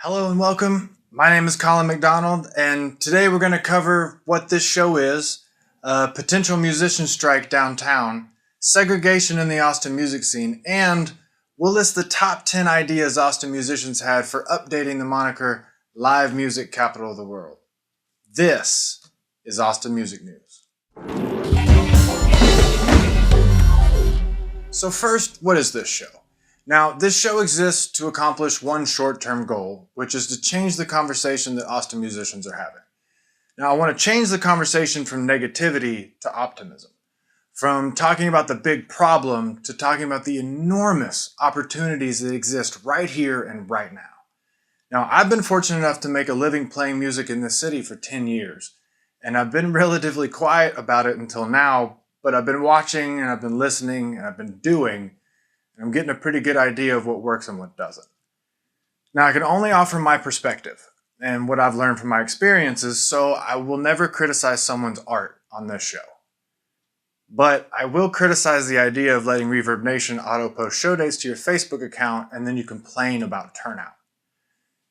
Hello and welcome. My name is Colin McDonald, and today we're going to cover what this show is, a potential musician strike downtown, segregation in the Austin music scene, and we'll list the top 10 ideas Austin musicians had for updating the moniker Live Music Capital of the World. This is Austin Music News. So first, what is this show? Now, this show exists to accomplish one short-term goal, which is to change the conversation that Austin musicians are having. Now, I want to change the conversation from negativity to optimism, from talking about the big problem to talking about the enormous opportunities that exist right here and right now. Now, I've been fortunate enough to make a living playing music in this city for 10 years, and I've been relatively quiet about it until now, but I've been watching and I've been listening and I've been doing. I'm getting a pretty good idea of what works and what doesn't. Now, I can only offer my perspective and what I've learned from my experiences, so I will never criticize someone's art on this show. But I will criticize the idea of letting Reverb Nation auto-post show dates to your Facebook account and then you complain about turnout.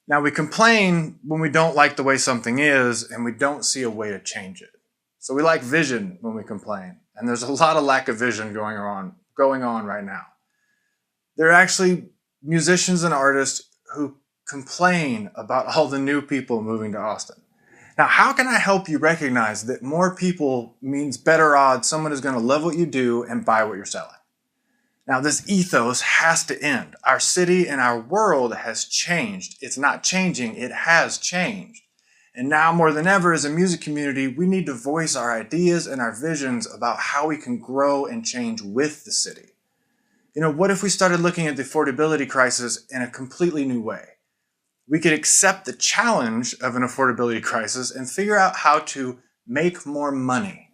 Now, we complain when we don't like the way something is and we don't see a way to change it. So we lack vision when we complain, and there's a lot of lack of vision going on right now. There are actually musicians and artists who complain about all the new people moving to Austin. Now, how can I help you recognize that more people means better odds someone is going to love what you do and buy what you're selling? Now, this ethos has to end. Our city and our world has changed. It's not changing, it has changed. And now more than ever as a music community, we need to voice our ideas and our visions about how we can grow and change with the city. You know, what if we started looking at the affordability crisis in a completely new way? We could accept the challenge of an affordability crisis and figure out how to make more money.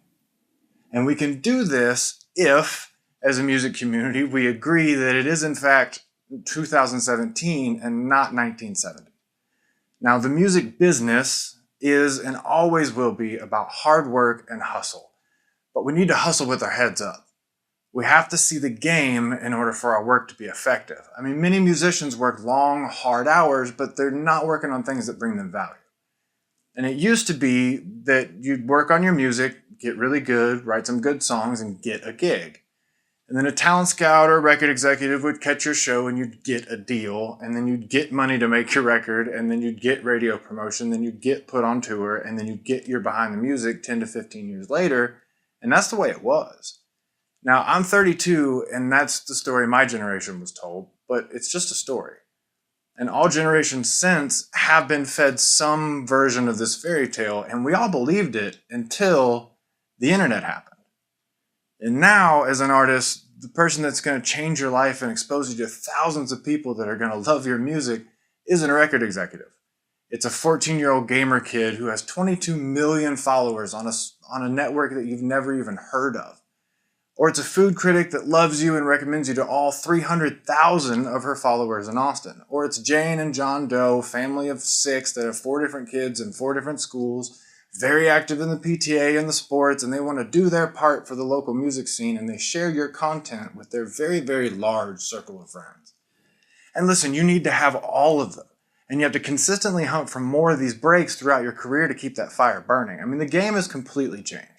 And we can do this if, as a music community, we agree that it is in fact 2017 and not 1970. Now, the music business is and always will be about hard work and hustle. But we need to hustle with our heads up. We have to see the game in order for our work to be effective. I mean, many musicians work long, hard hours, but they're not working on things that bring them value. And it used to be that you'd work on your music, get really good, write some good songs, and get a gig. And then a talent scout or record executive would catch your show and you'd get a deal, and then you'd get money to make your record, and then you'd get radio promotion, then you'd get put on tour, and then you'd get your behind the music 10 to 15 years later. And that's the way it was. Now, I'm 32, and that's the story my generation was told, but it's just a story. And all generations since have been fed some version of this fairy tale, and we all believed it until the internet happened. And now, as an artist, the person that's going to change your life and expose you to thousands of people that are going to love your music isn't a record executive. It's a 14-year-old gamer kid who has 22 million followers on a network that you've never even heard of. Or it's a food critic that loves you and recommends you to all 300,000 of her followers in Austin. Or it's Jane and John Doe, family of 6 that have 4 different kids in 4 different schools, very active in the PTA and the sports, and they want to do their part for the local music scene, and they share your content with their very, very large circle of friends. And listen, you need to have all of them. And you have to consistently hunt for more of these breaks throughout your career to keep that fire burning. I mean, the game has completely changed.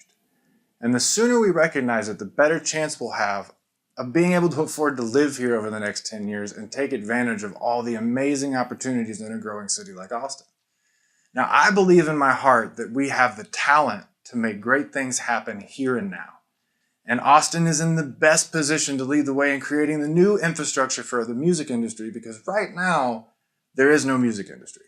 And the sooner we recognize it, the better chance we'll have of being able to afford to live here over the next 10 years and take advantage of all the amazing opportunities in a growing city like Austin. Now, I believe in my heart that we have the talent to make great things happen here and now. And Austin is in the best position to lead the way in creating the new infrastructure for the music industry, because right now, there is no music industry.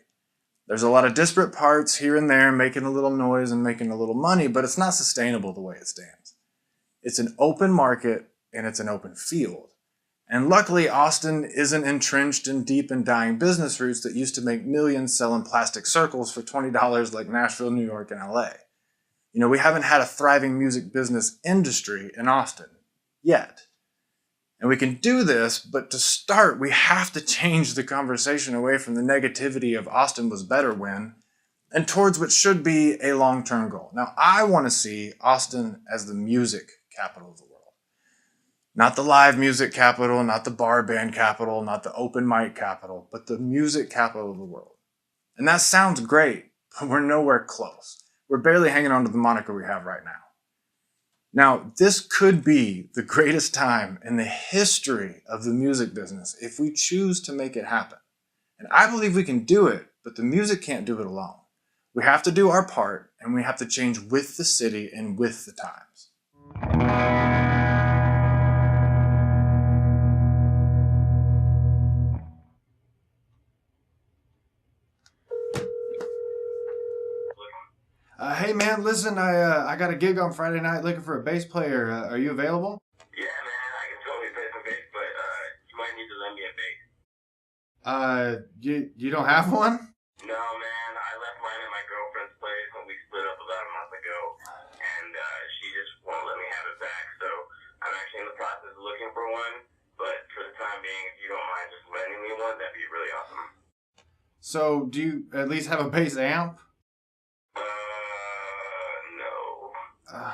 There's a lot of disparate parts here and there making a little noise and making a little money, but it's not sustainable the way it stands. It's an open market and it's an open field. And luckily, Austin isn't entrenched in deep and dying business routes that used to make millions selling plastic circles for $20 like Nashville, New York, and LA. You know, we haven't had a thriving music business industry in Austin yet. And we can do this, but to start, we have to change the conversation away from the negativity of Austin was better when, and towards what should be a long-term goal. Now, I want to see Austin as the music capital of the world. Not the live music capital, not the bar band capital, not the open mic capital, but the music capital of the world. And that sounds great, but we're nowhere close. We're barely hanging on to the moniker we have right now. Now, this could be the greatest time in the history of the music business if we choose to make it happen. And I believe we can do it, but the music can't do it alone. We have to do our part, and we have to change with the city and with the times. Hey man, listen, I got a gig on Friday night looking for a bass player. Are you available? Yeah, man, I can totally play some bass, but you might need to lend me a bass. You don't have one? No, man, I left mine at my girlfriend's place when we split up about a month ago, and she just won't let me have it back. So I'm actually in the process of looking for one, but for the time being, if you don't mind just lending me one, that'd be really awesome. So do you at least have a bass amp? No.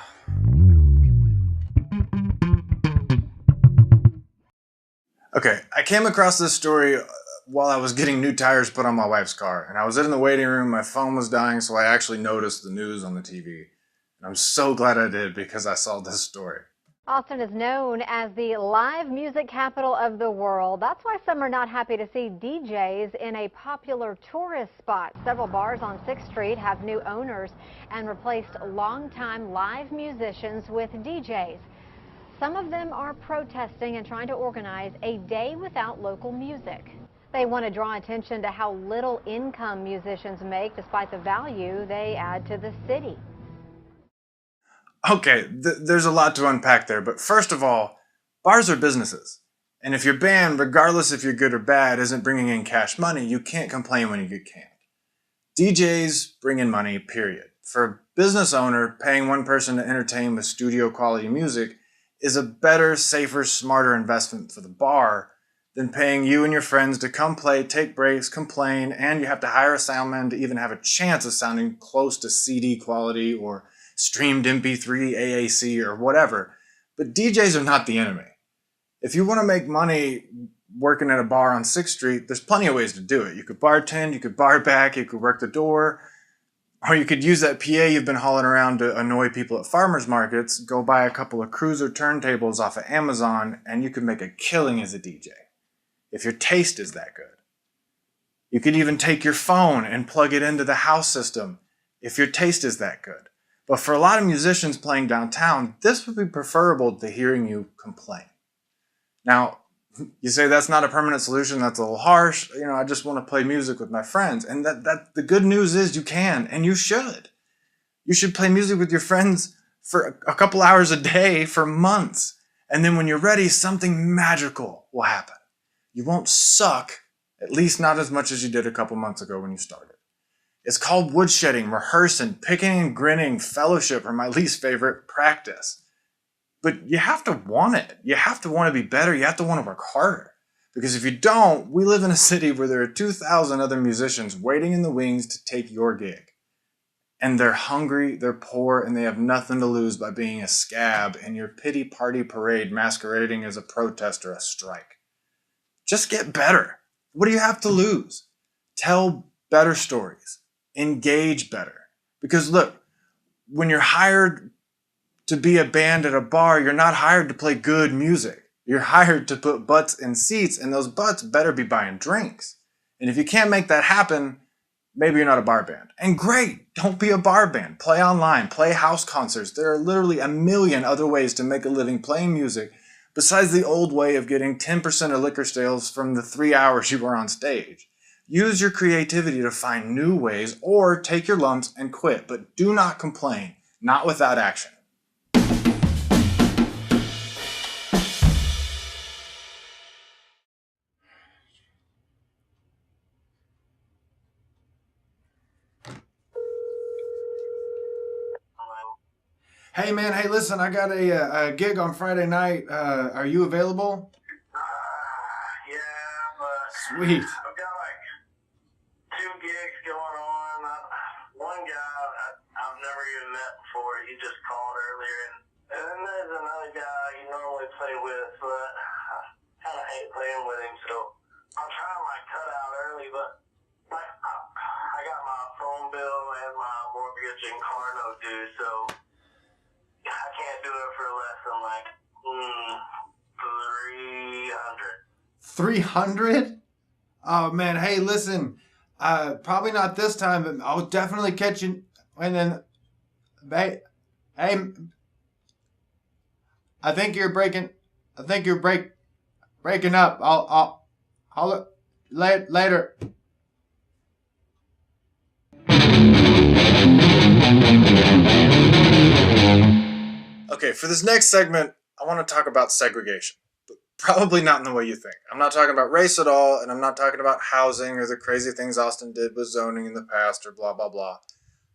Okay, I came across this story while I was getting new tires put on my wife's car, and I was in the waiting room, my phone was dying, so I actually noticed the news on the TV. And I'm so glad I did because I saw this story. Austin is known as the live music capital of the world. That's why some are not happy to see DJs in a popular tourist spot. Several bars on 6th Street have new owners and replaced longtime live musicians with DJs. Some of them are protesting and trying to organize a day without local music. They want to draw attention to how little income musicians make despite the value they add to the city. Okay, there's a lot to unpack there, but first of all, bars are businesses. And if your band, regardless if you're good or bad, isn't bringing in cash money, you can't complain when you get canned. DJs bring in money, period. For a business owner, paying one person to entertain with studio quality music is a better, safer, smarter investment for the bar than paying you and your friends to come play, take breaks, complain, and you have to hire a soundman to even have a chance of sounding close to CD quality or streamed MP3, AAC, or whatever. But DJs are not the enemy. If you want to make money working at a bar on 6th Street, there's plenty of ways to do it. You could bartend, you could bar back, you could work the door, or you could use that PA you've been hauling around to annoy people at farmers markets, go buy a couple of cruiser turntables off of Amazon, and you could make a killing as a DJ, if your taste is that good. You could even take your phone and plug it into the house system, if your taste is that good. But for a lot of musicians playing downtown, this would be preferable to hearing you complain. Now, you say that's not a permanent solution, that's a little harsh. I just want to play music with my friends. And that the good news is you can, and you should. You should play music with your friends for a couple hours a day for months. And then when you're ready, something magical will happen. You won't suck, at least not as much as you did a couple months ago when you started. It's called woodshedding, rehearsing, picking and grinning, fellowship, or my least favorite, practice. But you have to want it. You have to want to be better. You have to want to work harder. Because if you don't, we live in a city where there are 2,000 other musicians waiting in the wings to take your gig. And they're hungry, they're poor, and they have nothing to lose by being a scab in your pity party parade masquerading as a protest or a strike. Just get better. What do you have to lose? Tell better stories. Engage better. Because look, when you're hired to be a band at a bar, you're not hired to play good music. You're hired to put butts in seats, and those butts better be buying drinks. And if you can't make that happen, maybe you're not a bar band. And great, don't be a bar band. Play online, play house concerts. There are literally a million other ways to make a living playing music besides the old way of getting 10% of liquor sales from the 3 hours you were on stage. Use your creativity to find new ways or take your lumps and quit, but do not complain, not without action. Hey man, hey listen, I got a gig on Friday night. Are you available? Yeah, Sweet. I've got like 2 gigs going on. One guy I've never even met before. He just called earlier, and then there's another guy you normally play with, but I kind of hate playing with him. So I'm trying to like cut out early, but like I phone bill and my mortgage and car note due, so I can't do it for less than like 300? 300. Oh man, hey, listen. Probably not this time, but I'll definitely catch you. And then, hey, I think you're breaking up. I'll later. Okay, for this next segment, I want to talk about segregation. But probably not in the way you think. I'm not talking about race at all, and I'm not talking about housing or the crazy things Austin did with zoning in the past or blah, blah, blah.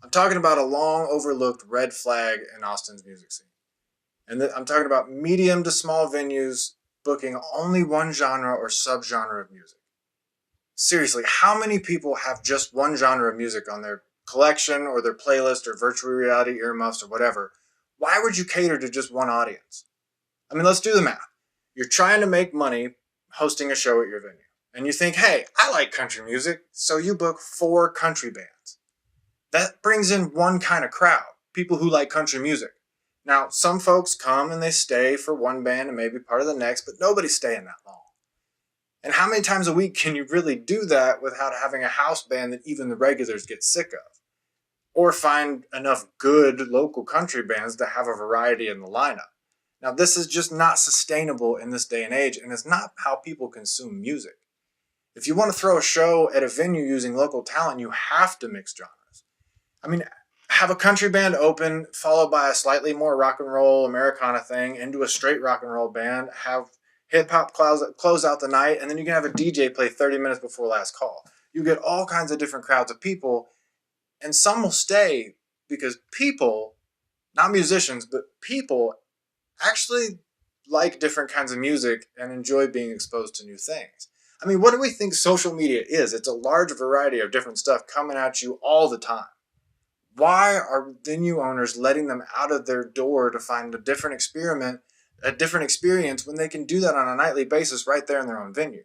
I'm talking about a long overlooked red flag in Austin's music scene. And I'm talking about medium to small venues booking only one genre or subgenre of music. Seriously, how many people have just one genre of music on their collection or their playlist or virtual reality earmuffs or whatever? Why would you cater to just one audience? I mean, let's do the math. You're trying to make money hosting a show at your venue. And you think, hey, I like country music, so you book 4 country bands. That brings in one kind of crowd, people who like country music. Now, some folks come and they stay for one band and maybe part of the next, but nobody's staying that long. And how many times a week can you really do that without having a house band that even the regulars get sick of? Or find enough good local country bands to have a variety in the lineup. Now, this is just not sustainable in this day and age, and it's not how people consume music. If you want to throw a show at a venue using local talent, you have to mix genres. I mean, have a country band open, followed by a slightly more rock and roll Americana thing, into a straight rock and roll band, have hip-hop close out the night, and then you can have a DJ play 30 minutes before last call. You get all kinds of different crowds of people, and some will stay because people, not musicians, but people actually like different kinds of music and enjoy being exposed to new things. I mean, what do we think social media is? It's a large variety of different stuff coming at you all the time. Why are venue owners letting them out of their door to find a different experience when they can do that on a nightly basis right there in their own venue?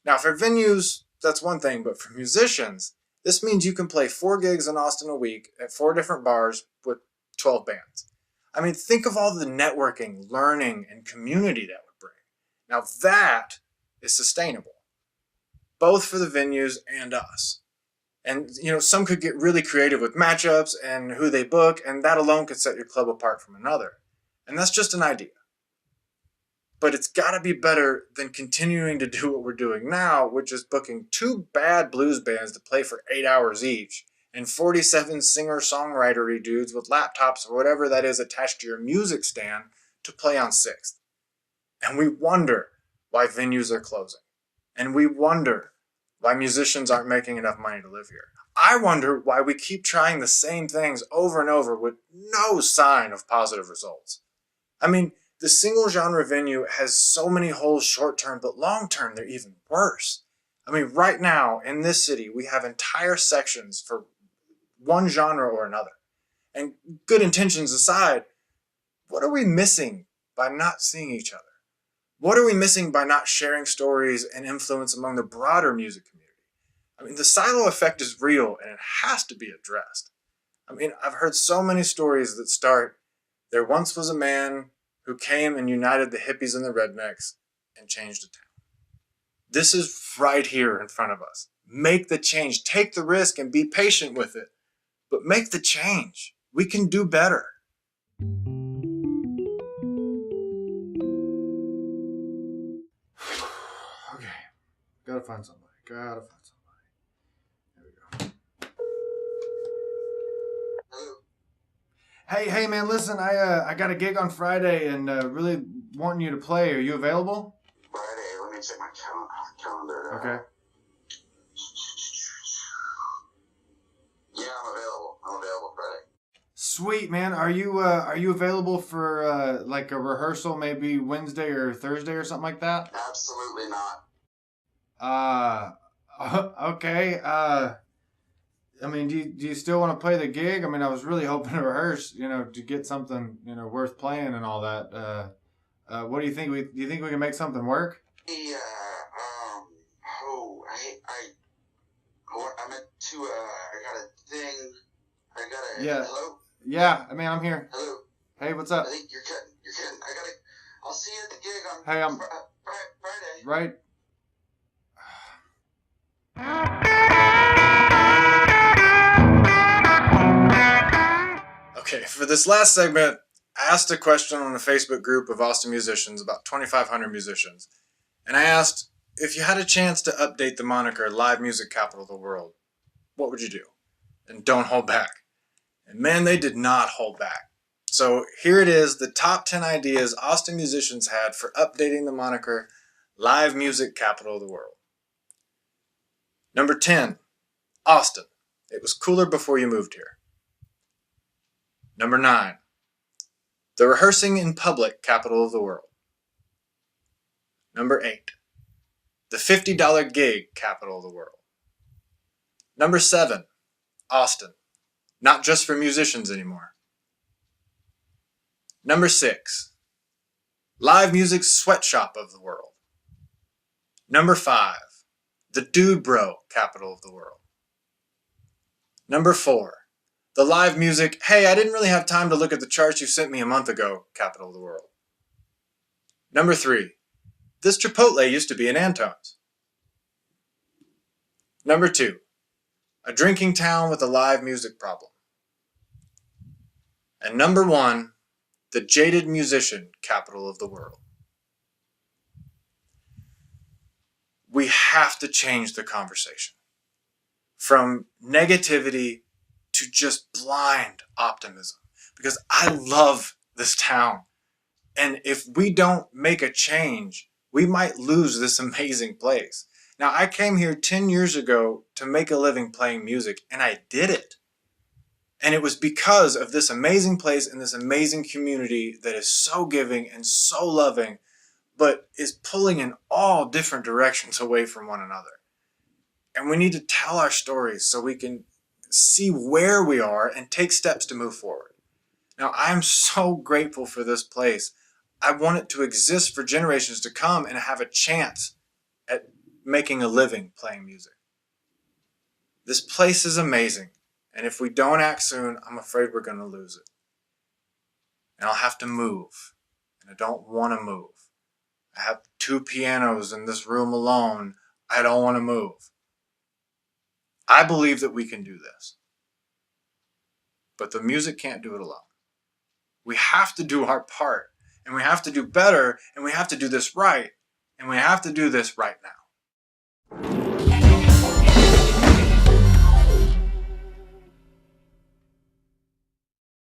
Now, for venues, that's one thing, but for musicians, this means you can play 4 gigs in Austin a week at 4 different bars with 12 bands. I mean, think of all the networking, learning, and community that would bring. Now that is sustainable, both for the venues and us. And, some could get really creative with matchups and who they book, and that alone could set your club apart from another. And that's just an idea. But it's got to be better than continuing to do what we're doing now, which is booking 2 bad blues bands to play for 8 hours each, and 47 singer-songwritery dudes with laptops or whatever that is attached to your music stand to play on 6th. And we wonder why venues are closing. And we wonder why musicians aren't making enough money to live here. I wonder why we keep trying the same things over and over with no sign of positive results. I mean, the single genre venue has so many holes short term, but long term, they're even worse. I mean, right now in this city, we have entire sections for one genre or another. And good intentions aside, what are we missing by not seeing each other? What are we missing by not sharing stories and influence among the broader music community? I mean, the silo effect is real and it has to be addressed. I mean, I've heard so many stories that start, there once was a man who came and united the hippies and the rednecks and changed a town. This is right here in front of us. Make the change. Take the risk and be patient with it. But make the change. We can do better. Okay. Gotta find somebody. There we go. Hey man, listen, I got a gig on Friday and really wanting you to play. Are you available? Friday, let me check my calendar. Okay. Yeah, I'm available Friday. Sweet, man. Are you available for like a rehearsal maybe Wednesday or Thursday or something like that? Absolutely not. Okay. I mean, do you still want to play the gig? I mean, I was really hoping to rehearse, to get something, worth playing and all that. What do you think? Do you think we can make something work? Yeah. I meant to, I got a thing. I got a, Yeah. hello? Yeah, I mean, I'm here. Hello? Hey, what's up? I think you're cutting. I'll see you at the gig on Hey, I'm Friday. right. Okay, for this last segment, I asked a question on a Facebook group of Austin musicians, about 2,500 musicians. And I asked, if you had a chance to update the moniker Live Music Capital of the World, what would you do? And don't hold back. And man, they did not hold back. So here it is, the top 10 ideas Austin musicians had for updating the moniker Live Music Capital of the World. Number 10, Austin. It was cooler before you moved here. Number 9, the rehearsing in public capital of the world. Number 8, the $50 gig capital of the world. Number 7, Austin. Not just for musicians anymore. Number 6, live music sweatshop of the world. Number 5, the dude bro capital of the world. Number 4, the live music, hey, I didn't really have time to look at the charts you sent me a month ago capital of the world. Number 3, this Chipotle used to be in Antone's. Number 2, a drinking town with a live music problem. And number 1, the jaded musician capital of the world. We have to change the conversation from negativity to just blind optimism, because I love this town. And if we don't make a change, we might lose this amazing place. Now, I came here 10 years ago to make a living playing music, and I did it. And it was because of this amazing place and this amazing community that is so giving and so loving, but is pulling in all different directions away from one another. And we need to tell our stories so we can see where we are and take steps to move forward. Now, I'm so grateful for this place. I want it to exist for generations to come and have a chance at making a living playing music. This place is amazing. And if we don't act soon, I'm afraid we're going to lose it. And I'll have to move. And I don't want to move. I have 2 pianos in this room alone. I don't want to move. I believe that we can do this. But the music can't do it alone. We have to do our part. And we have to do better. And we have to do this right. And we have to do this right now.